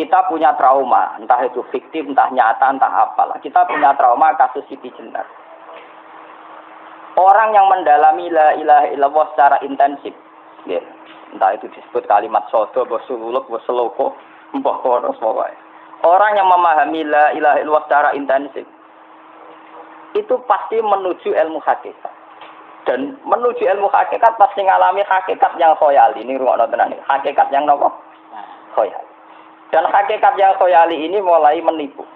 Kita punya trauma, entah itu fiktif, entah nyata, entah apalah. Kita punya trauma kasus Siti Jenar. Orang yang mendalami la ilaha illallah secara intensif, ya, entah itu disebut kalimat sodo, bosuluk, boseloko, mbah kono pokoknya. Orang yang memahami la ilaha illallah secara intensif, itu pasti menuju ilmu hakikat. Dan menuju ilmu hakikat pasti ngalami hakikat yang khoyali. Ini ruang tenan ini. Hakikat yang nopo? Khoyali. Dan hakikat yang khoyali ini mulai menipu.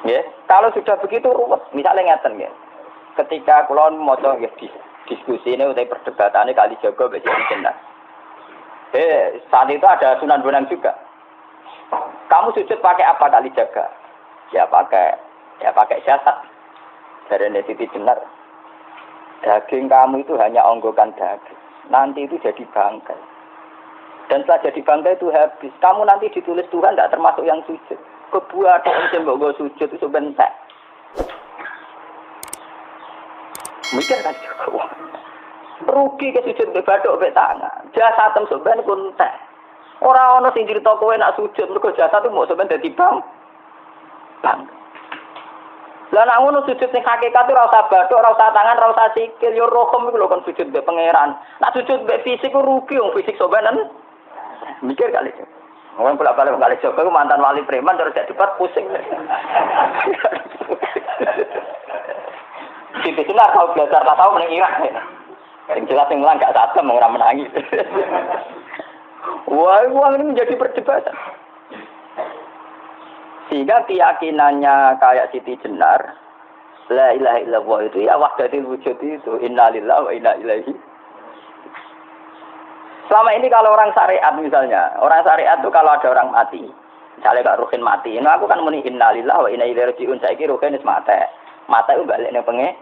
Ya, kalau sudah begitu ruwet, misalnya ngeten ya. Ketika kulon moco ya, diskusi ini udah perdebatan ini kali jago besi benar. Saat itu ada Sunan Bonang juga. Kamu sujud pakai apa kali jaga? Ya pakai jasad. Dari Siti Jenar. Daging kamu itu hanya onggokan daging. Nanti itu jadi bangkai. Dan setelah jadi bangkai itu habis. Kamu nanti ditulis Tuhan tidak termasuk yang sujud. Kebuah atau mbok go sujud itu bentek. Mikir kan juga. Rugi ke sujud be bathuk be tangan. Jasad tem sampean kuntek. Ora ana sing crita kowe nak sujud mergo jasad itu mau sampean dadi bang. Lah nek ngono sujud sing hakikat ora usah bathuk, ora usah tangan, ora usah sikil, yo rohom iku lho kon sujud be pangeran. Nak sujud be fisik ku rugi wong fisik sampean. Mikir kali. Orang bolak-balik kali Joko mantan wali preman terus jadi debat pusing. Siti Jenar tahu belajar tak tahu menang Irak. Yang jelas yang melang gak satem orang menangis. Wah, uang ini menjadi perdebatan. Sehingga keyakinannya kayak Siti Jenar, la ilaha illallah itu ya wahdatul wujud itu, innalillahi wa inna ilaihi. Selama ini kalau orang syariat misalnya, orang syariat itu kalau ada orang mati, misalnya Kak Ruhin mati, ini aku kan muni innalillahi wa inna ilaihi raji'un, saiki Ruhin wis mati. Mati itu balik ning penge.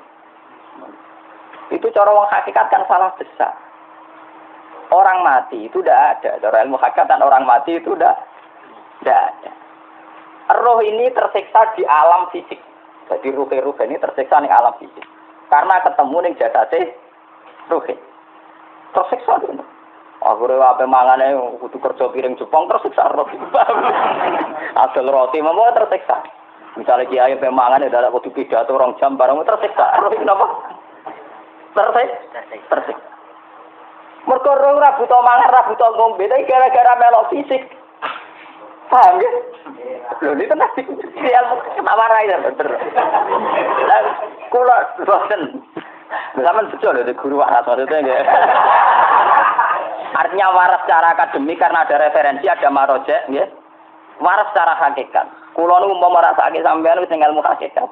Itu cara wong hakikat kan salah besar. Orang mati itu tidak ada. Cara ilmu hakikat orang mati itu tidak ada. Roh ini tersiksa di alam fisik. Jadi ruh ini tersiksa di alam fisik. Karena ketemu ning jasate Ruhin. Tersiksa dulu. Akhirnya apa mangane kudu kerja piring Jepang tersiksa roti. Asal roti mau tersiksa. Misalnya kiai pemangan ada kudu pidato 2 jam barang tersiksa. Roti kenapa? Tersiksa. Mergo ora buta mangan, ora buta ngombe, tapi gara-gara melok fisik. Paham ya? Lho ini tenan ilmu kenapa ra ya bener. Lah kula bosen. Zaman betul lho guru waras maksudnya nggih. Artinya waras secara akademik karena ada referensi, ada marojek, ya. Waras secara hakikat. Kulo nu mau merasake sampean wis ilmu hakikat.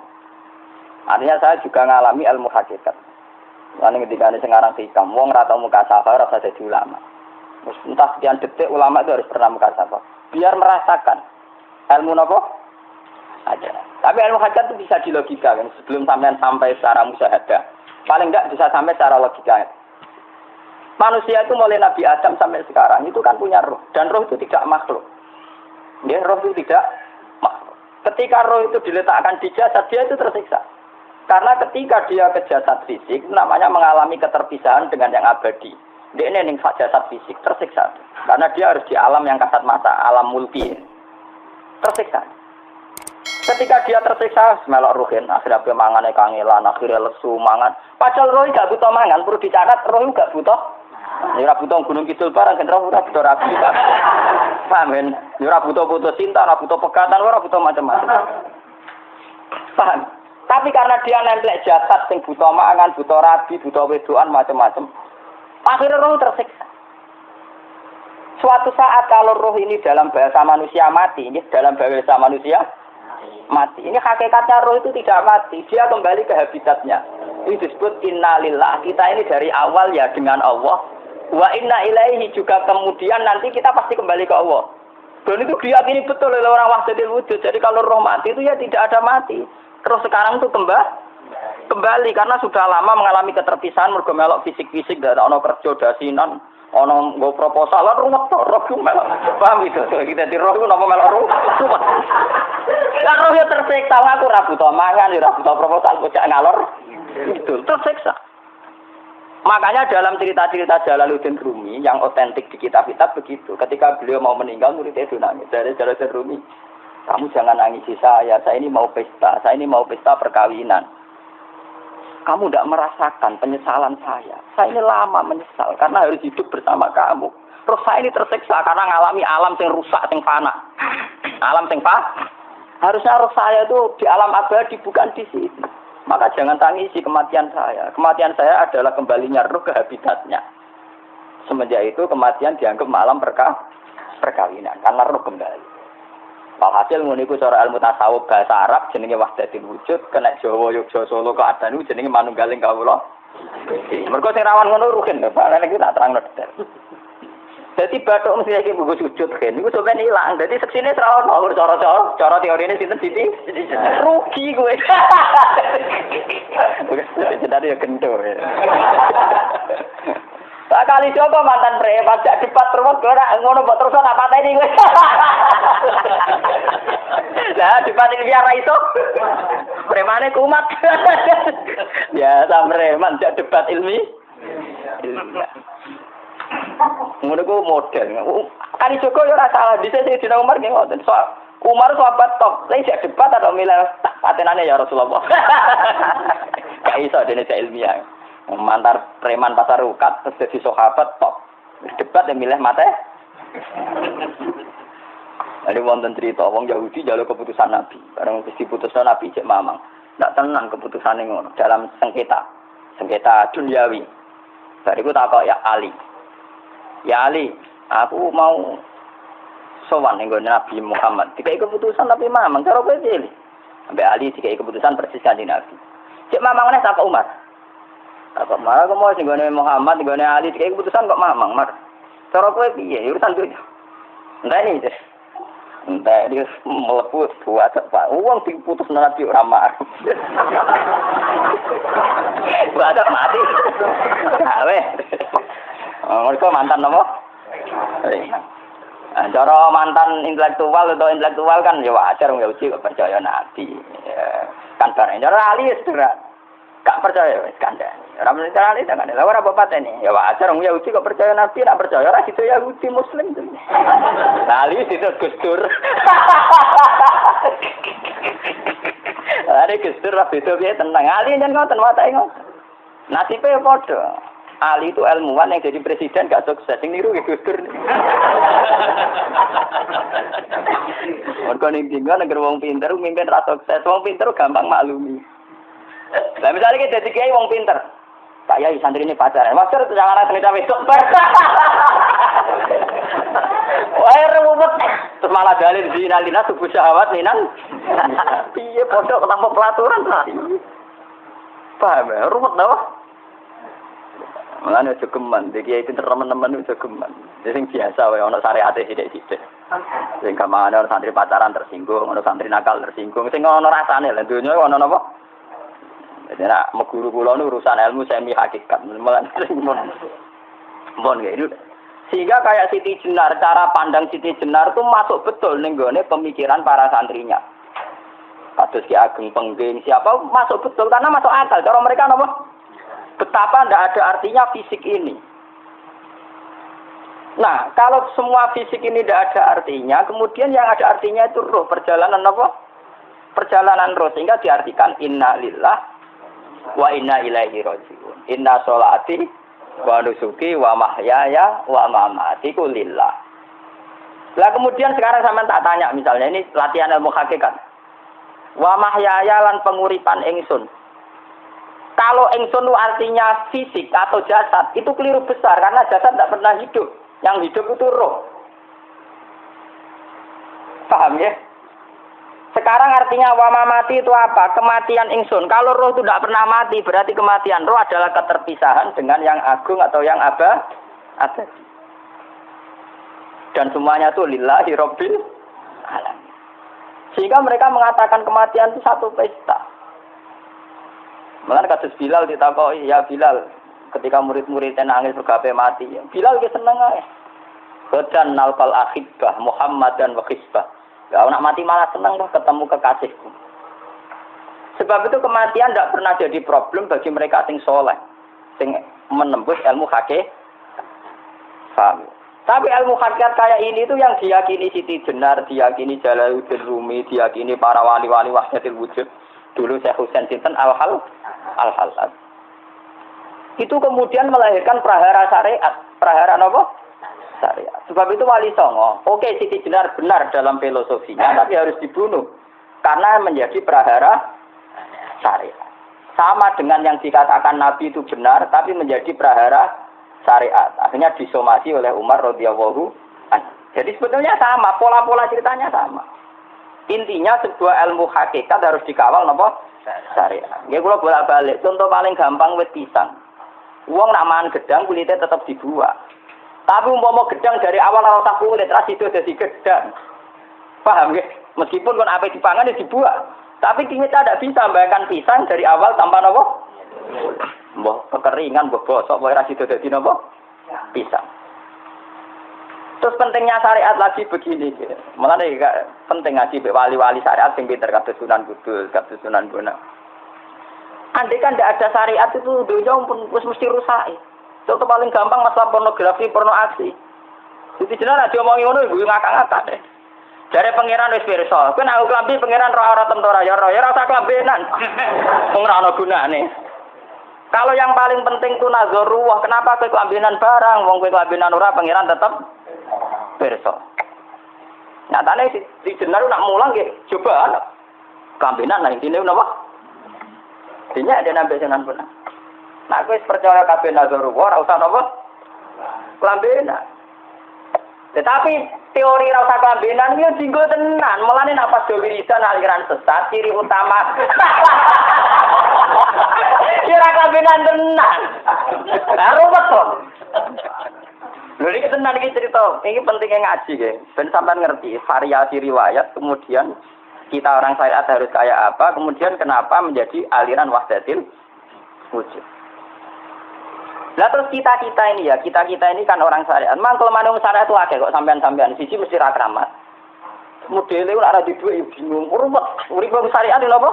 Artinya saya juga ngalami ilmu hakikat. Lan ketika ini sekarang hikam, wong ra tau muka safar rasa jadi ulama. Entah sekian detik ulama itu harus pernah muka safar. Biar merasakan ilmu nopo ada. Tapi ilmu hakikat itu bisa dilogikakan sebelum sampai secara musyahadah. Paling enggak bisa sampai secara logika. Manusia itu mulai Nabi Adam sampai sekarang itu kan punya roh. Dan roh itu tidak makhluk. Ya, roh itu tidak makhluk. Ketika roh itu diletakkan di jasad, dia itu tersiksa. Karena ketika dia ke jasad fisik, namanya mengalami keterpisahan dengan yang abadi. Dia ini yang jasad fisik, tersiksa. Karena dia harus di alam yang kasat mata, alam mulki. Tersiksa. Ketika dia tersiksa, melok ruhin, akhirnya dia mangannya kangelan, akhirnya lesu, mangan. Padahal roh gak butuh mangan, perlu dicatat, roh gak butuh. Ini rabutan gunung kidul barang, kan rabutan rabi. Paham kan? Ini rabutan putus cinta, rabutan pegatan, rabutan macam-macam. Paham? Tapi karena dia nemplek jasad, yang butuh mangan, butuh rabi, butuh wedoan, macam-macam. Akhirnya roh tersiksa. Suatu saat kalau roh ini dalam bahasa manusia mati, ini dalam bahasa manusia mati. Ini hakikatnya roh itu tidak mati, dia kembali ke habitatnya. Ini disebut innalillah. Kita ini dari awal ya dengan Allah. Wa inna ilaihi juga kemudian nanti kita pasti kembali ke Allah. Dan itu diyakini betul oleh orang wahdatul wujud. Jadi kalau roh mati itu ya tidak ada mati. Terus sekarang itu kembali karena sudah lama mengalami keterpisahan mergo melok fisik-fisik dan ono kerja dasinan, ono nggo proposal ruwet roh melok. Paham gitu. Kita di roh itu napa melok ruwet. Lah roh ya tersiksa aku ra butuh mangan, ora butuh proposal bocah ngalor. Itu tersiksa. Makanya dalam cerita-cerita Jalaluddin Rumi yang otentik di kitab-kitab begitu. Ketika beliau mau meninggal, muridnya itu nangis. Dari Jalaluddin Rumi, kamu jangan nangisi saya ini mau pesta, saya ini mau pesta perkawinan. Kamu tidak merasakan penyesalan saya. Saya ini lama menyesal karena harus hidup bersama kamu. Terus saya ini tersiksa karena ngalami alam yang rusak, yang fana. Alam yang fana. Harusnya roh saya itu di alam abadi, bukan di sini. Maka jangan tangisi kematian saya. Kematian saya adalah kembalinya roh ke habitatnya. Semenjak itu kematian dianggap malam perkawinan. Karena roh kembali. Walhasil nguniku cara ilmu tasawuf bahasa Arab jenenge wahdatul wujud, kena Jawa Yogyakarta Solo keadaan itu jenenge manunggaling kawula. Mergo sing rawan ngono rugen lho, Pak. Nek tak terangno detail. Dadi bathuk mesti iki buku sujud kan. Niku sampeyan ilang. Dadi seksine ra ono cara teorine sinten Siti? Rugi kowe. Jadi ya gendho. Tak kali coba mantan preman jak debat terus ora ngono mbok terus tak pateni kowe. Lah debat iki ora iso. Premane kumat. Biasa preman jak debat ilmi. Ngono ku model. Kali Joko yo ora salah dhisik Dina Umar nggih ngoten. Umar sahabat top. Lah jak debat atau milih patenane ya Rasulullah. Gak iso dene ilmiah. Mantar preman pasar ukat terus jadi sahabat top. Debat yang milih mate. Ada wonten cerita wong Yahudi jaluk keputusan Nabi. Barang wis diputusno Nabi cek mamang. Ndak tenang keputusane ngono dalam sengketa duniawi. Bariku takok ya Ali. Ya Ali, aku mau sowan ning Nabi Muhammad. Dikai keputusan Nabi mamang cara kowe pilih. Ambek Ali dikai keputusan persis kanjeng Nabi. Cek mamang meneh takok Umar. Apa malah kamu sing gone Muhammad, gone Ali, kayak keputusan kok mamang, Mar. Cara kowe piye? Urusan duit. Entah ini, Des. Entah dia melepuh buat apa. Uang diputus Nabi ora marah. Buat mati. Gawe. Mereka mantan apa? Cara mantan intelektual kan ya wajar wong uji kok percaya Nabi. Kan bareng cara Ali sedera. Gak percaya wis kandhani. Ora mencerani tak ada. Lah ora apa patene. Ya wajar wong Yahudi kok percaya Nabi, nak percaya ora itu Yahudi Muslim. Ali itu Gus Dur. Ari Gus Dur beda piye tenang. Ali nyen ngoten watake ngoten. Nasibe padha. Ali itu ilmuwan yang jadi presiden gak sukses. Sing niru Gus Dur. Mergo ning dinggo negara wong pinter mimpin ra sukses. Wong pinter gampang maklumi. Lah misalnya kita jadi kiai wong pinter, saya santri ini pacaran, maksud jangan ada cerita besok. Wah ruwet, terus malah dalil zinalina subuh syahwat minan. Piye pondok tanpa pelaturan tadi. Paham ya, ruwet dah. Mulane aja geman, iki kiai pinter teman-teman aja geman. Sing biasa wae ana syariate sithik-sithik. Sing kamane ana santri pacaran tersinggung, ana santri nakal tersinggung, sing ana rasane lha donya ana napa? Jadi nak guru kula nu urusan ilmu semi hakikat. Mon gitu. Sehingga kayak Siti Jenar, cara pandang Siti Jenar itu masuk betul ning gone pemikiran para santrinya. Kados Ki Ageng Pengging siapa masuk betul karena masuk akal. Cara mereka napa? Betapa ndak ada artinya fisik ini. Nah, kalau semua fisik ini tidak ada artinya, kemudian yang ada artinya itu roh, perjalanan apa? Perjalanan roh, sehingga diartikan inna lillah wa inna ilaihi raji'un. Inna sholati wa nusuki wa mahyaya wa mamati lillah. Lah kemudian sekarang sampean tak tanya misalnya ini latihan ilmu hakikat. Wa mahyaya lan penguripan ingsun. Kalau ingsun itu artinya fisik atau jasad, itu keliru besar karena jasad tidak pernah hidup. Yang hidup itu roh. Paham ya? Sekarang artinya wama mati itu apa? Kematian ingsun. Kalau roh itu tidak pernah mati, berarti kematian roh adalah keterpisahan dengan yang agung atau yang abadi. Dan semuanya itu lillahi rabbil alamin. Sehingga mereka mengatakan kematian itu satu pesta. Malah kasus Bilal ditakoki, ya Bilal, ketika murid-muridnya nangis bergape mati, Bilal dia seneng aja. Badan nalkal akhibah Muhammad dan wakisbah. Ya, nak mati malah senang loh ketemu kekasihku. Sebab itu kematian tidak pernah jadi problem bagi mereka sing soleh. sing menembus ilmu hakikat. Paham? Tapi ilmu hakikat kayak ini itu yang diyakini Siti Jenar, diyakini Jalaluddin Rumi, diyakini para wali-wali wahdatul wujud. Dulu Syekh Husain Sinten Al-Halal. Itu kemudian melahirkan prahara syariat. Prahara apa? Syariat. Sebab itu Wali Songo, oke Siti Jenar benar dalam filosofinya, tapi harus dibunuh. Karena menjadi prahara syariat. Sama dengan yang dikatakan Nabi itu benar, tapi menjadi prahara syariat. Akhirnya disomasi oleh Umar radhiyallahu anhu. Jadi sebetulnya sama, pola-pola ceritanya sama. Intinya sebuah ilmu hakikat harus dikawal napa? Syariat. Ya kula bolak-balik, contoh paling gampang wit pisang. Wong nak mangan gedang kulitnya tetap dibuat. Tapi umpama gedang dari awal ora usah kulit, ras itu dadi gedang. Paham nggih? Meskipun kon ape dipangan ya dibuat. Tapi kita tidak bisa bayangkan pisang dari awal tanpa napa? Mbah kekeringan, mbah bosok, wae ra sido dadi napa? Pisang. Terus pentingnya syariat lagi begini. Mulane penting ngaji wali-wali syariat sing pinter kados Sunan Kudus, kados Sunan Bonang. Andai kan tidak ada syariat itu dunia pun mesti rusak. Contoh paling gampang masalah pornografi, porno aksi. Jadi jenar aja omongi ngono ibu ngakak-ngakak deh. Dari pangeran wis pirsa, kowe nek klambi pangeran ora ora tentora ya ora usah klambenan. Wong ora ana gunane. Kalau yang paling penting itu nazarullah, kenapa kowe kelambinan barang, wong kowe kelambinan ora pangeran tetep pirsa. Nyatane si jenar nak mulang nggih coba kelambinan lah intine napa? Dinya ada nabi Sunan Bonang. Nah kowe percaya kabeh nazarullah ora usah napa? Kelambinan. Tetapi teori ra usah kelambinan iki dinggo tenan, mulane nek pas wiridan aliran sesat ciri utama. Kira kelambinan tenan. Ruwet kok. Lha iki tenan iki cerita, iki pentingnya ngaji nggih. Ben sampean ngerti variasi riwayat, kemudian kita orang syariat harus kayak apa, kemudian kenapa menjadi aliran wahdatul wujud. Lah terus kita ini ya, kita ini kan orang syariat. Memang kelemahan orang syariat itu akeh kok sampean-sampean. Siji mesti ra kramat. Modele ora ada duwe bingung. Ruwet. Urip wong syariat lho apa?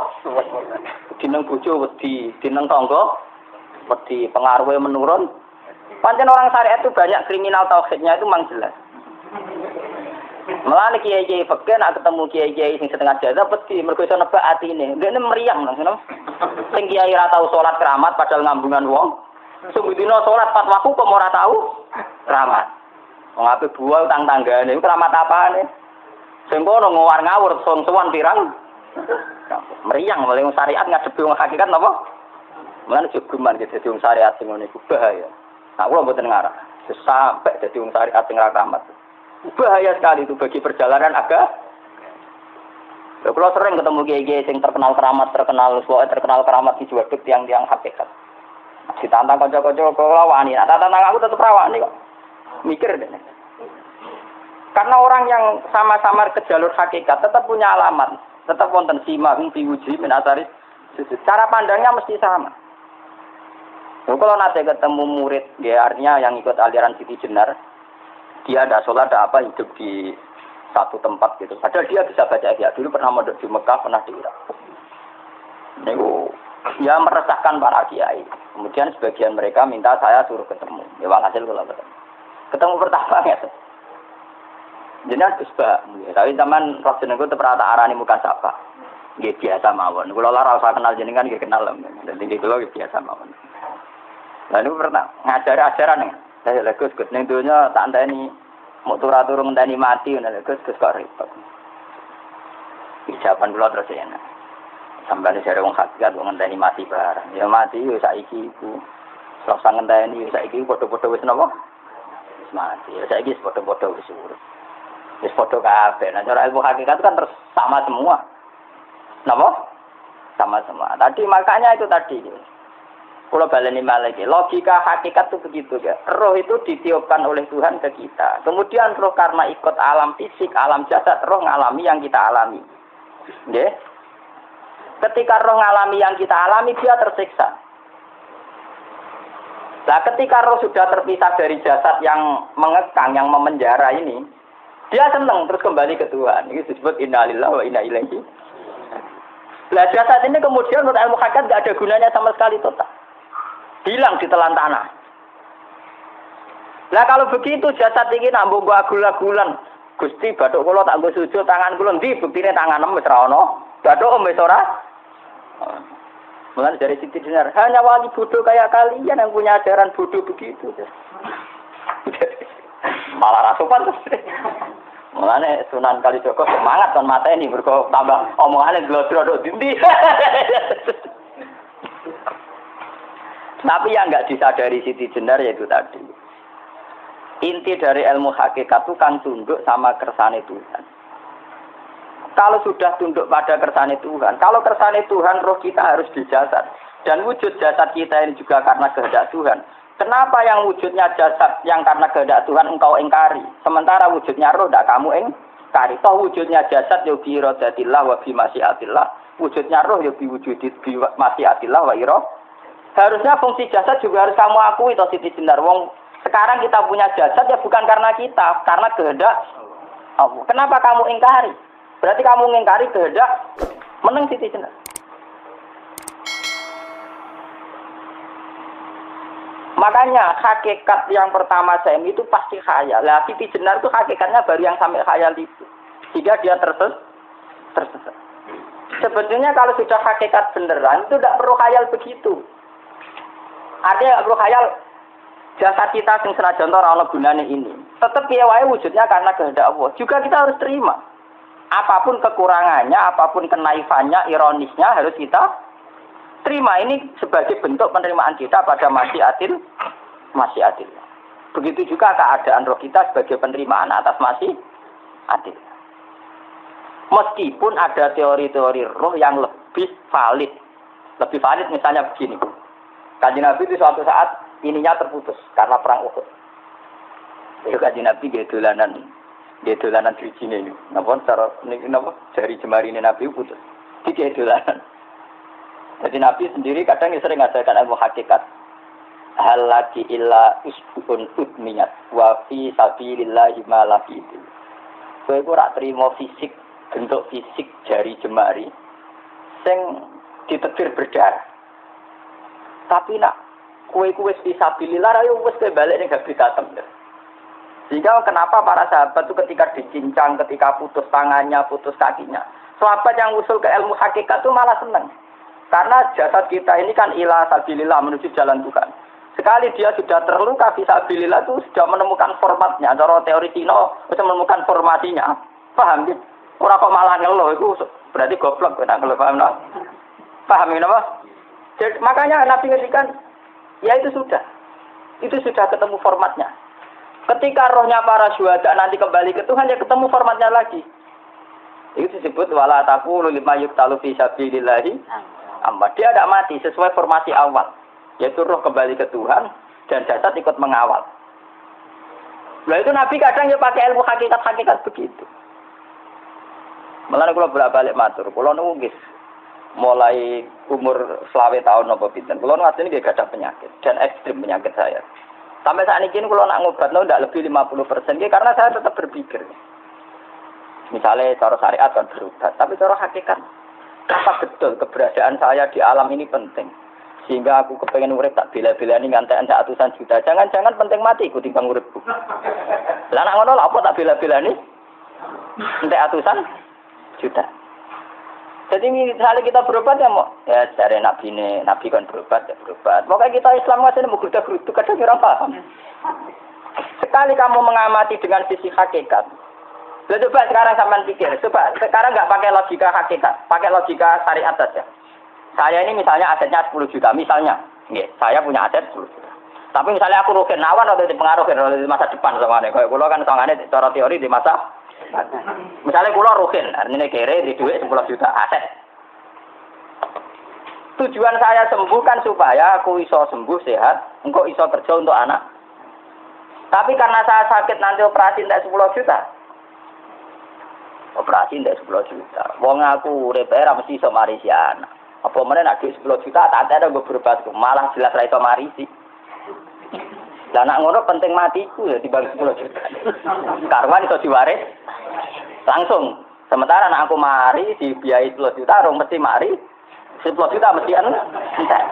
Dineng bojo wedi, dineng tangga wedi, pengaruhe menurun. Pancen orang syariat itu banyak kriminal tauhidnya itu memang jelas. Mulane kiai-kiai fikih nek ketemu kiai-kiai sing setengah jaza wedi mergo iso nebak atine. Ndekne meriang ngono. Sing kiai ra tau salat keramat padahal ngambungan wong. Sumudina salat pas waktu kok ora tau keramat. Wong ape buah utang tanggane iku keramat apane? Sing kono ngawur ngawur sowan pirang. Meriang oleh syariat ngadepi wong hakikat napa? Mulane jogeman gitu dadi wong syariat sing ngene iku bahaya. Nah, kula mboten ngarah. Sampai dadi wong syariat sing ra keramat. Bahaya sekali itu bagi perjalanan agama. Kalau sering ketemu kiai-kiai yang terkenal keramat di Juwaduk tiang-tiang hakikat. Ditantang kanca-kanca kalau wani, nah tantang aku tetap rawani kok. Mikir deh. Karena orang yang sama-sama ke jalur hakikat tetap punya alamat, tetap wonten simahum diuji min asaris. Cara pandangnya mesti sama. Kalau nanti ketemu murid, ya artinya yang ikut aliran Siti Jenar, dia ada sholat, ada apa, hidup di satu tempat gitu. Padahal dia bisa baca ihya. Dulu pernah mondok di Mekah, pernah di Irak. Nego, ya meresahkan para kiai. Kemudian sebagian mereka minta saya suruh ketemu. Ya walhasil kalau ketemu pertama ya. Jadi harus tapi zaman roh jenengku terperata arani muka sapa. Nggih biasa mawon. Kula ora usah kenal jenengan nggih kenal. Dadi kula biasa mawon. Lalu pernah ngajari ajaran nih. Saya Gus ning donya tak enteni mau turu-turu ngenteni mati ngono Gus kok repot. Ucapan kula terus enak. Sampai ada wong hakikat wong ngenteni mati barang. Ya mati yo saiki iku. Rasa ngenteni saiki padha-padha wis napa? Wis mati. Ya saiki wis padha-padha wis urip. Wis padha kabeh. Nah cara ilmu hakikat kan terus sama semua. Napa? Sama semua. Tadi makanya itu tadi. Kalau baleni maliki, logika hakikat itu begitu ya. Roh itu ditiupkan oleh Tuhan ke kita. Kemudian roh karena ikut alam fisik, alam jasad, roh ngalami yang kita alami. Nggih. Ketika roh ngalami yang kita alami, dia tersiksa. Nah, ketika roh sudah terpisah dari jasad yang mengekang, yang memenjara ini, dia senang terus kembali ke Tuhan. Ini disebut innalillahi wa inna ilaihi. Nah, jasad ini kemudian menurut ilmu hakikat tidak ada gunanya sama sekali total. hilang ditelan tanah. Lah kalau begitu jasad iki nak mbok agul-agulan. Gusti bathuk kula tak nggo sujud tangan kula ndi buktine tanganem wis ra ono. Bathuk wis ora. Mulai dari Siti Jenar, hanya wali bodoh kayak kalian yang punya ajaran bodoh begitu. Malah rasupan terus. Mulane Sunan Kalijaga semangat kon mateni mergo tambah omongane glodro dindi. Tapi yang enggak disadari Siti Jenar yaitu tadi. Inti dari ilmu hakikat itu kan tunduk sama kersane Tuhan. Kalau sudah tunduk pada kersane Tuhan, kalau kersane Tuhan roh kita harus di jasad. Dan wujud jasad kita ini juga karena kehendak Tuhan. Kenapa yang wujudnya jasad yang karena kehendak Tuhan engkau ingkari? Sementara wujudnya roh tidak kamu ingkari. Toh wujudnya jasad ya bi iradatillah wa bi masyiatillah. Wujudnya roh ya bi wujudit bi masyiatillah wa ira. Harusnya fungsi jasad juga harus kamu akui toh Siti Jenar. Wong sekarang kita punya jasad ya bukan karena kita, karena kehendak Allah. Kenapa kamu ingkari? Berarti kamu ingkari kehendak meneng Siti Jenar. Makanya hakikat yang pertama saya itu pasti khayal. Lah Siti Jenar itu hakikatnya baru yang sampai khayal itu. Sehingga dia tersesat. Sebetulnya kalau sudah hakikat beneran itu tidak perlu khayal begitu. Artinya tidak perlu khayal jasad kita sing senajan ora ana gunane ini. Tetap piye wae wujudnya karena kehendak Allah. Juga kita harus terima. Apapun kekurangannya, apapun kenaifannya, ironisnya harus kita terima. Ini sebagai bentuk penerimaan kita pada masyiatil. Begitu juga keadaan roh kita sebagai penerimaan atas masyiatil. Meskipun ada teori-teori roh yang lebih valid. Lebih valid misalnya begini. Kanjeng Nabi itu suatu saat ininya terputus karena perang Uhud. Itu Kanjeng Nabi dia dolanan drijine ini. Napa cara niki napa jari jemari ini Nabi putus. Iki dolanan. Jadi Nabi sendiri kadang sering ngajarkan ilmu hakikat. Hal lagi illa usbun udmiyat wa fi sabilillahi ma lafidu. Kowe ora trimo fisik, bentuk fisik jari jemari sing ditetir berdarah. Tapi nak kowe wis fi sabilillah ayo wis balik ning gak bisa tembe. Sehingga kenapa para sahabat itu ketika dicincang, ketika putus tangannya, putus kakinya, sahabat yang usul ke ilmu hakikat itu malah senang. Karena jasad kita ini kan ila sabilillah menuju jalan Tuhan. Sekali dia sudah terluka fisabilillah itu sudah menemukan formatnya. Cara teori Cina sudah menemukan formasinya. Paham ya? Orang kok malah ngeluh itu berarti goblok benar ngeluh paham tak? Paham ini apa? Jadi, makanya Nabi ngertikan ya itu sudah ketemu formatnya. Ketika rohnya para syuhada nanti kembali ke Tuhan ya ketemu formatnya lagi. Itu disebut wala taqulu lima yuqtalu fi sabilillah. Amma dia tidak mati sesuai formasi awal, yaitu roh kembali ke Tuhan dan jasad ikut mengawal. Nah itu Nabi kadang ya pakai ilmu hakikat begitu. Malah kalau bolak-balik matur, kalau nunggu mulai umur 20 tahun nopo pinten, kalau nunggu ini gak ada penyakit dan ekstrim penyakit saya. Sampai saat ini kalau nak ngobat tidak lebih 50%, karena saya tetap berpikir. Misalnya cara syariat kan berobat, tapi cara hakikat. Apa betul keberadaan saya di alam ini penting? Sehingga aku kepengen urip tak bela-belani ngantek ratusan juta. Jangan-jangan penting mati ikut timbang uripku. Lah nek ngono lha apa tak bela-belani? Entek ratusan juta. Jadi misalnya kita berobat ya mau ya cari nabi kan berobat ya berobat. Pokoknya kita Islam masih mau geruduk kadang kira paham. Sekali kamu mengamati dengan sisi hakikat. Coba sekarang sampean pikir, coba sekarang nggak pakai logika hakikat, pakai logika syariat saja. Saya ini misalnya asetnya 10 juta, misalnya, saya punya aset 10 juta. Tapi misalnya aku rugen nawan atau dipengaruh di masa depan sama nih, kalau kulo kan soalnya cara teori di masa, misalnya kulo rugen, artinya kere di duit 10 juta aset. Tujuan saya sembuh kan supaya aku iso sembuh sehat, engkau iso kerja untuk anak. Tapi karena saya sakit nanti operasi tidak 10 juta. Operasi ndak 10 juta. Wong aku repair mesti iso marisi anak. Apa meneh nek 10 juta tak ada gue berobat malah jelas ra iso marisi. Lah nek ngono penting matiku ya dibagi 10 juta. Karwan iso diwaris langsung. Sementara nek aku mari dibiayai 10 juta rong mesti mari 10 juta mesti entek.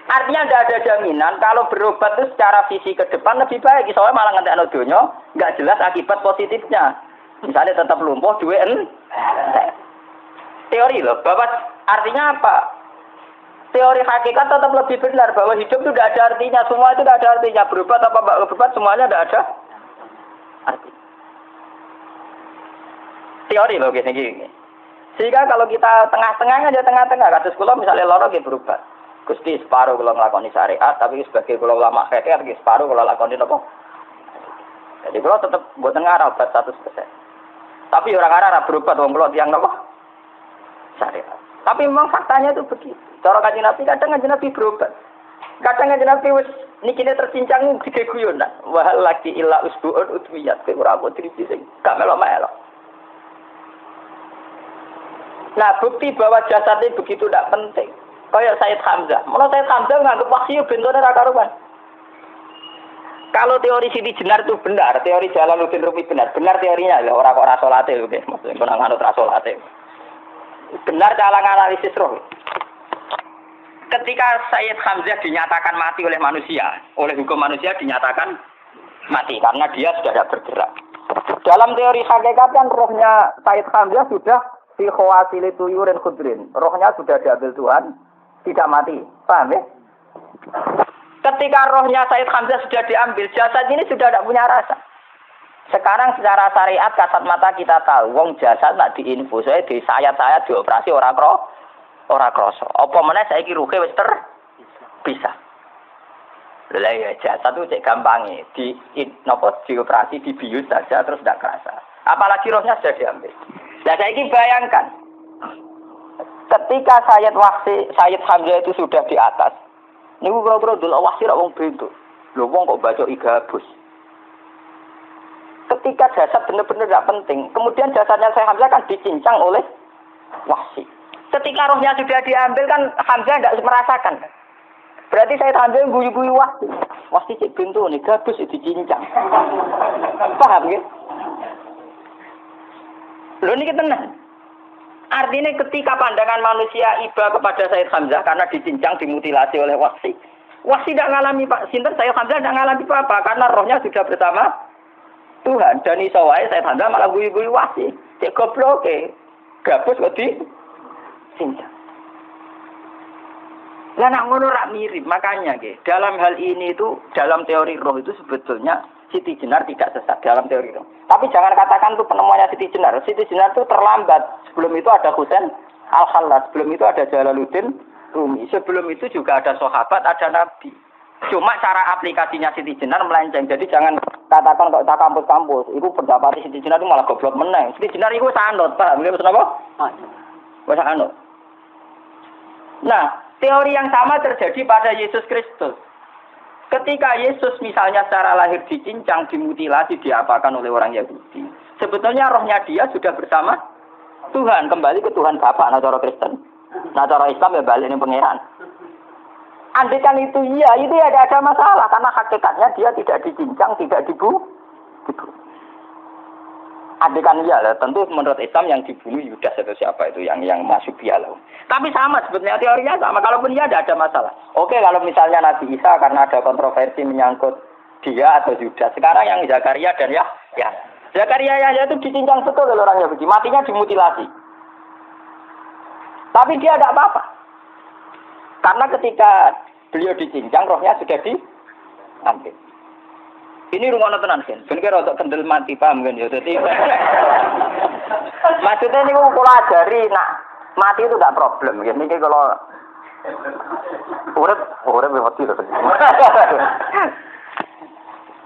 Artinya tidak ada jaminan kalau berobat itu secara visi ke depan lebih baik. Soalnya malah ngantek donya nggak jelas akibat positifnya. Misalnya tetap lumpuh, teori loh. Bahwa artinya apa? Teori hakikat tetap lebih benar bahwa hidup itu tidak ada artinya. Semua itu tidak ada artinya. Berobat apa berobat semuanya tidak ada artinya. Teori loh gini. Sehingga kalau kita tengah-tengahnya aja tengah-tengah, kados kula misalnya loro nggih berubah. Gusti separuh kula nglakoni syariat, tapi sebagai kula ulama fikih nggih separuh kula lakoni napa? Jadi kula tetep mboten ngarah obat 100%. Tapi orang arah berobat wong kula tiyang napa? Syariat. Tapi memang faktanya itu begitu. Cara Kanjeng Nabi kadang Kanjeng Nabi berobat. Kadang Kanjeng Nabi wis nikine tercincang gede guyonan. Wa laki illa usbu'un udwiyat ora apa triji sing gak melok-melok. Nah, bukti bahwa jasadnya begitu tidak penting. Kayak Sayyid Hamzah. Menurut Sayyid Hamzah menganggap wahyu bentuknya rakaruan. Kalau teori Siti Jenar itu benar, teori Jalaluddin Rumi benar teorinya loh. Orang kok rasolate loh, maksudnya kena nganut rasolate. Benar dalam analisis roh. Ketika Sayyid Hamzah dinyatakan mati oleh manusia, oleh hukum manusia dinyatakan mati karena dia sudah tidak bergerak. Dalam teori hakikat kan rohnya Sayyid Hamzah sudah fi khawasili tuyurin khudrin. Rohnya sudah diambil Tuhan, tidak mati. Paham ya? Ketika rohnya Sayyid Hamzah sudah diambil, jasad ini sudah tidak punya rasa. Sekarang secara syariat kasat mata kita tahu, wong jasad nak diinfus, di sayat-sayat dioperasi ora kroso. Apa meneh saiki ruhe wis bisa. Lah ya jasad itu cek gampange, dioperasi dibius saja terus tidak kerasa. Apalagi rohnya sudah diambil. Nah, saiki bayangkan. Ketika Sayyid Hamzah itu sudah di atas. Niku kira-kira delok wahsi ra wong bentuk. Lho wong kok baca igabus. Ketika jasad benar-benar tidak penting, kemudian jasadnya Sayyid Hamzah kan dicincang oleh wahsi. Ketika rohnya sudah diambil kan Hamzah tidak merasakan. Berarti Sayyid Hamzah guyu-guyu wahsi. Wahsi cek bentuk nih gabus dicincang. Paham ya? Lho niki tenan. Artinya ketika pandangan manusia iba kepada Sayyid Hamzah karena dicincang, dimutilasi oleh wahsi. Wahsi tidak mengalami Pak Sinten, Sayyid Hamzah tidak mengalami apa-apa karena rohnya sudah bersama Tuhan. Dan iso wae Sayyid Hamzah malah guyu-guyu wahsi. Cek goblok gabus kok dicincang. Lah nak ngono rak mirip, makanya dalam hal ini itu dalam teori roh itu sebetulnya Siti Jenar tidak sesat dalam teori roh. Tapi jangan katakan itu penemuannya Siti Jenar. Siti Jenar itu terlambat. Sebelum itu ada Husain Al-Khallas, sebelum itu ada Jalaluddin Rumi, sebelum itu juga ada sahabat, ada nabi. Cuma cara aplikasinya Siti Jenar melenceng. Jadi jangan katakan kok tak kampus-kampus, itu pendapat Siti Jenar itu malah goblok meneng. Siti Jenar itu sanut, paham? Nggih apa? Wis sanut. Nah, teori yang sama terjadi pada Yesus Kristus. Ketika Yesus misalnya secara lahir dicincang, dimutilasi, diapakan oleh orang Yahudi. Sebetulnya rohnya dia sudah bersama Tuhan. Kembali ke Tuhan Bapa, nah cara Kristen. Nah cara Islam ya balik ini pangeran. Andaikan itu iya, itu ya ada masalah. Karena hakikatnya dia tidak dicincang, tidak dibunuh. Andaikan iya, tentu menurut Islam yang dibunuh Yudas atau siapa itu yang masuk piala. Tapi sama sebetulnya teorinya sama. Kalaupun iya ada masalah. Oke, kalau misalnya Nabi Isa karena ada kontroversi menyangkut dia atau Yudas. Sekarang yang Zakaria dan ya Zakaria Yahya itu dicincang betul oleh orang Yahudi. Matinya dimutilasi. Tapi dia tidak apa-apa. Karena ketika beliau dicincang, rohnya sudah diambil. Ini rumah tenan kan. Ben kira untuk kendel mati paham kan ya. Jadi maksudnya ini kalau ajari nak mati itu tidak problem. Ini kalau urip mati loh.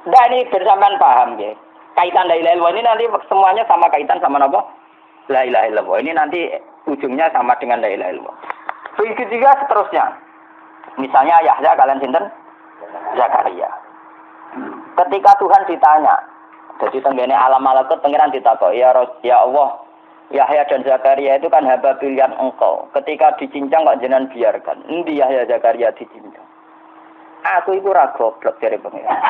Nah ini bersamaan paham ya. Kaitan la ilaha illallah ini nanti semuanya sama kaitan sama apa? La ilaha illallah. Ini nanti ujungnya sama dengan la ilaha illallah. Begitu juga seterusnya. Misalnya Yahya kalian sinten? Zakaria. Ketika Tuhan ditanya, jadi tenggene alam malakut pengiran ditakok, ya Allah, Yahya dan Zakaria itu kan hamba pilihan engkau. Ketika dicincang kok jenengan biarkan. Endi Yahya Zakaria dicincang? Aku itu ra goblok dari pengiran.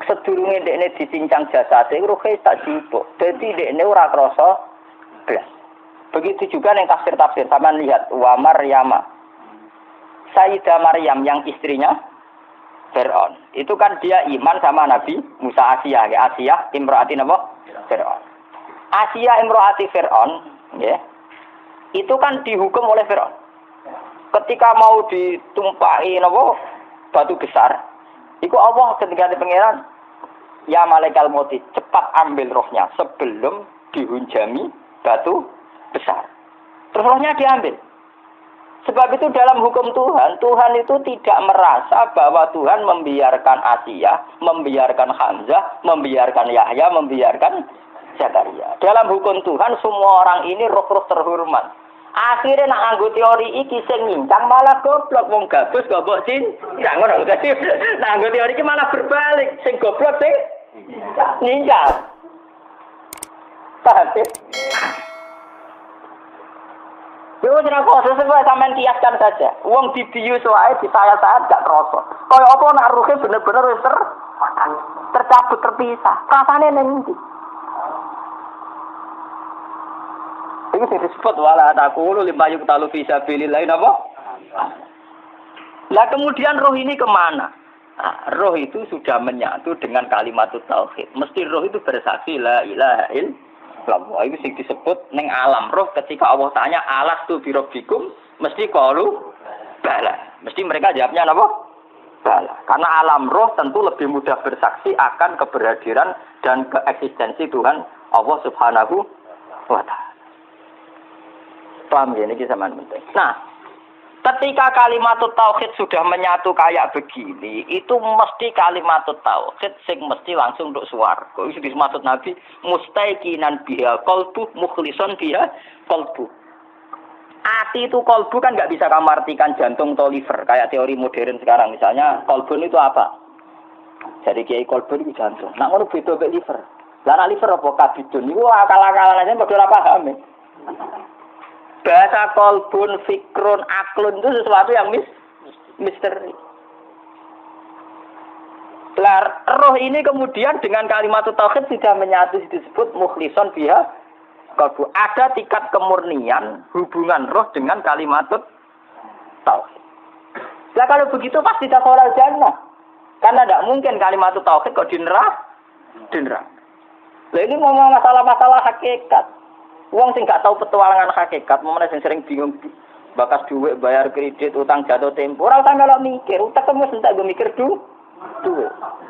Sedurunge dekne dicincang jasate ruhe tak jipuk. Dadi dekne ora krasa blas. Begitu juga yang tafsir-tafsir, sampean lihat wa Maryama. Sayyidah Maryam yang istrinya Fir'aun. Itu kan dia iman sama Nabi Musa Asiyah. Ya. Asiyah imro'ati apa? Fir'aun. Asiyah imro'ati Fir'aun. Ya. Itu kan dihukum oleh Fir'aun. Ketika mau ditumpahi apa? Batu besar. Itu Allah ketika di pangeran. Ya malaikat mauti, cepat ambil rohnya sebelum dihunjami batu besar. Terus rohnya diambil. Sebab itu dalam hukum Tuhan, Tuhan itu tidak merasa bahwa Tuhan membiarkan Asiyah, membiarkan Hamzah, membiarkan Yahya, membiarkan Zakaria. Dalam hukum Tuhan, semua orang ini roh-roh terhormat. Akhirnya nak nganggo teori iki sing nyincang malah goblok wong gabus goblok cincang ngono dadi nak nganggo teori iki malah berbalik sing goblok sing nyincang. Paham? Yo ora kok sesuai sampean kiaskan saja. Wong dibius wae disayat-sayat gak kroso. Kaya apa nak ruhe bener-bener wis tercabut terpisah. Rasane ning ndi? Ini disebut wala taqulu lima yuqtalu fi sabilillah napa? Lah kemudian roh ini kemana? Nah, roh itu sudah menyatu dengan kalimat tauhid. Mesti roh itu bersaksi la ilaha illallah. Itu sing disebut ning alam roh ketika Allah tanya alastu bi rabbikum mesti qalu bala. Mesti mereka jawabnya napa? Bala. Karena alam roh tentu lebih mudah bersaksi akan keberhadiran dan keeksistensi Tuhan Allah Subhanahu wa taala. Paham ya, ini sama penting. Nah, ketika kalimat tauhid sudah menyatu kayak begini, itu mesti kalimat tauhid sing mesti langsung untuk swarga. Itu dimaksud Nabi mustaiqinan biha qalbu mukhlishon biha qalbu. Hati itu qalbu kan nggak bisa kamu artikan jantung atau liver kayak teori modern sekarang. Misalnya qalbun itu apa? Jadi kiai qalbun itu jantung. Nah, ngono beda mek liver. Lah liver apa kabidun? Iku akal-akalan aja padha ora paham. Bahasa kolbun, fikrun, aklun itu sesuatu yang misteri. Roh ini kemudian dengan kalimat tauhid sudah menyatu disebut mukhlishon biha qalbu. Ada tingkat kemurnian hubungan roh dengan kalimat tauhid. Lah kalau begitu pasti dakhalal jannah. Karena tidak mungkin kalimat tauhid kok di neraka. Lah ini ngomong masalah-masalah hakikat. Wong sing gak tahu petualangan hakikat, momennya sing sering bingung bakas duit, bayar kredit, utang jatuh tempo. Ora usah melok mikir, utek wis entek go mikir duit.